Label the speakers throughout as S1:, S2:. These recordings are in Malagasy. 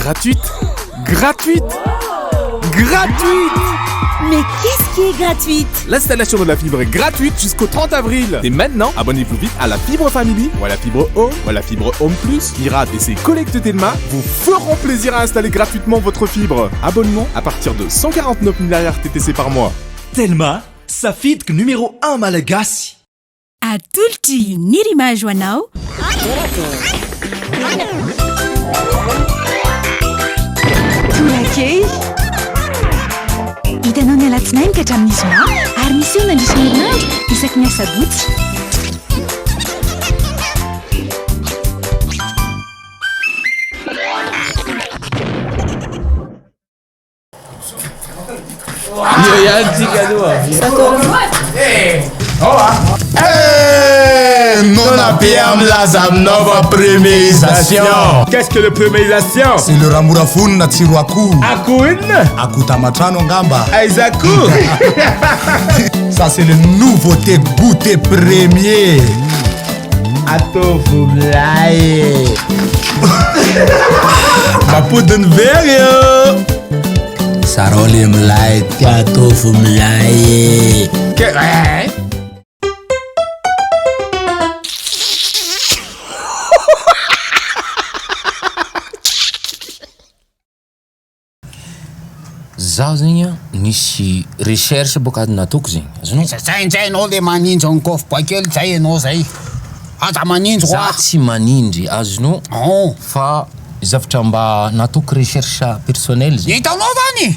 S1: Gratuite. Gratuite. Gratuite.
S2: Mais qu'est-ce qui est gratuite?
S1: L'installation de la fibre est gratuite jusqu'au 30 avril. Et maintenant, abonnez-vous vite à la fibre Family ou à la fibre Home ou à la fibre Home Plus. Mira et ses collègues de Telma vous feront plaisir à installer gratuitement votre fibre. Abonnement à partir de 149 000 RTTC par mois.
S3: Telma, safidiko numéro 1 malagasy.
S2: Atolotry ny rimage ho anao.
S4: Torakey hitanao ny alatsinainy ka hatramin'ny zoma ary misy eo nandrisy herinandro isaky ny asabotsy.
S5: Non abbiamo la nova premierisation.
S6: Qu'est-ce que le premierisation?
S5: C'est le ramorafony na tsiro akoho.
S6: Akoho inona?
S5: Akoho tamatrano angamba.
S6: Aiza akoho?
S5: Ça c'est le nouveauté goûter premier.
S6: Atovo milay.
S5: Mapodiny very yo. Sarole milay ty atovo milay.
S7: Zaho zegny nisy recherche boka nataoko zegny azonao
S8: zay anao le manindry ankofo bakely zay anao zay aza manindry
S7: za tsy manindry azonao fa zavatra mba nataoko recherche personnel zegny
S8: hitanao zany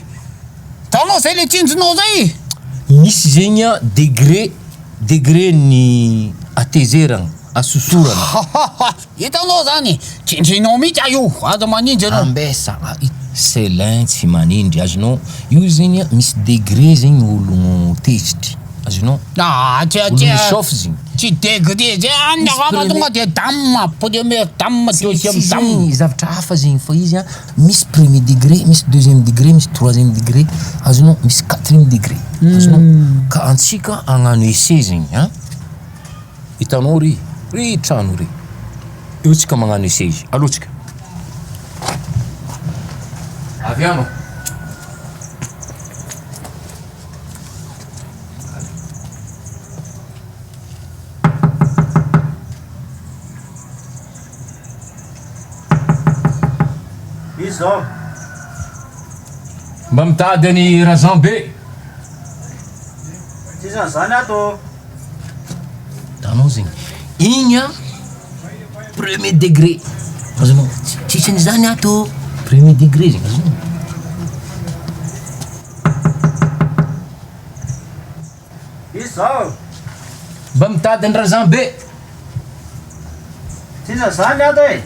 S8: hitanao zay le tsinjinao zay
S7: misy zegny a degré ny atezerana asosorana
S8: hitanao zany tsinjinao mihitsy io aza manindry anao
S7: ambesa selin tsy manindry azonao io zegny misy degré zegny olo tezitry azonao
S8: olo
S7: zegny
S8: tsy degré zany raha tonga de dame premier dame deuxième dame
S7: zavatra hafa zegny fa izy a misy premier degré misy deuxième degré misy troisième degré azonao misy quatrième degré azonao ka antsika agnano essai zegny a hitanao ry trano ry io tsika magnano essai izy alohatsika aviano
S6: Izo
S7: mba mitady any razan be
S6: tsisany zany ato
S7: tanao zegny igny a premier degré azonao tsisany zany ato premier degré zegny azonao
S6: izo
S7: mba mitady any razan be
S6: tsisany zany ato e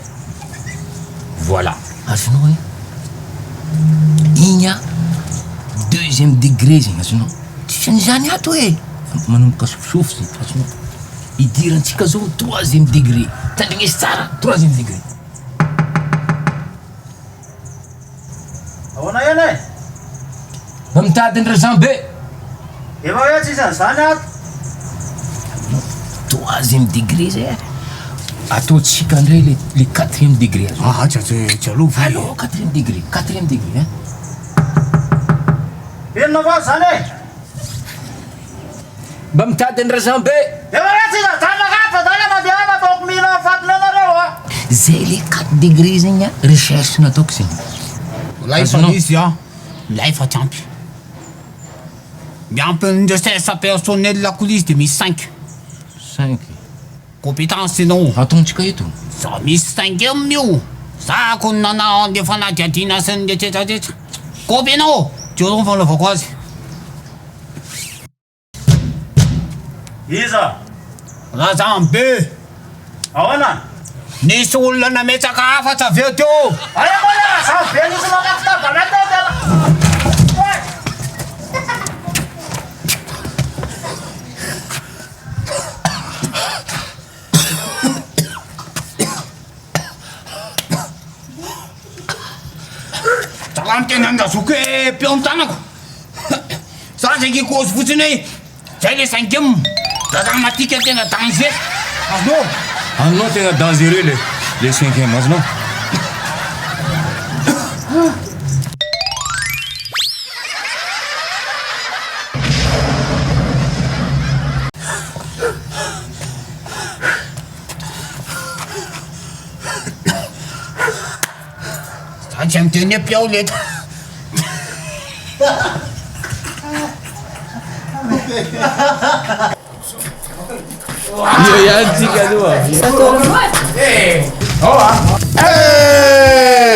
S7: voilà azonao e igny a deuxième degré zegny azonao tsisany zany ato e manomboka sofisofy zegny azonao idirantsika zao troisième degré tandrignesy tsara troisième degré
S6: ahoana ihany e
S7: mba mitady any razan be
S6: efa hoe tsisany zany ato
S7: troisième degré zay ataotsika andray le quatrième degré
S8: tsy alova
S7: alors quatrième degré hein
S6: inona va zany e
S7: mba mitady any razan be
S6: efa hoe tsisany zany nakafa zany mandeha mataoko mila fatiny anareo a
S7: zay le 4 degré zegny a recherche nataoko zegny
S8: laifa izy a laifa tsy ampy miampy ndresesa personnel lakolo izy de misy 5 compétence anao
S7: ataontsika eto
S8: za misy 5 eo mio za ko nana andefa nadiadiana sy ny etsetratsetra kopy anao teo ny fanaovako azy
S6: iza
S8: razan be
S6: ahoana
S8: nisy olona nametsaka hafa avy eo teo
S6: aya moa razan be nisy makafitabanatena
S8: tena andazoko hoe peo amy tanako za zay cause fotsiny hoe zay le 5e da za matika tena danger azonao
S7: aminao tena dangereux le 5e azonao
S8: Saya macam ni piau ulit.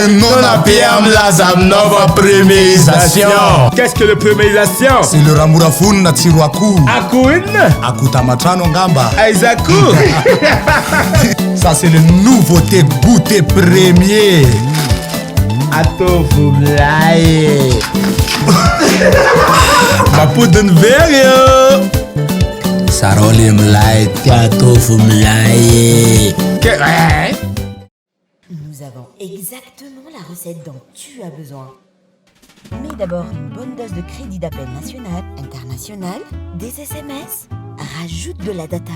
S5: Non abbiamo la nuova premierisation.
S1: Qu'est-ce que le premierisation?
S5: C'est le ramorafony na tsiro akoho.
S1: Akoho inona?
S5: Akoho tamatrano angamba.
S1: Aiza akoho?
S5: Ça c'est le nouveauté goûter premier.
S1: Ataovy milay.
S5: Mapodiny very io.
S7: Sarao le milay ataovy milay.
S2: Nous avons exactement la recette dont tu as besoin. Mets d'abord une bonne dose de crédit d'appel national, international, des SMS. Rajoute de la data.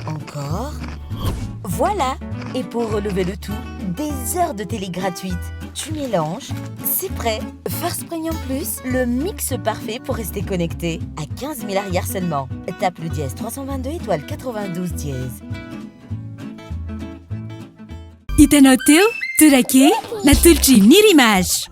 S2: Encore. Voilà. Et pour relever le tout, des heures de télé gratuites. Tu mélanges, c'est prêt. First Premium Plus, le mix parfait pour rester connecté. À 15 000 arrières seulement. Tape le dièse 322 étoile 92 dièse. Itanoteu, Turaki, na Tulci Nirimaj.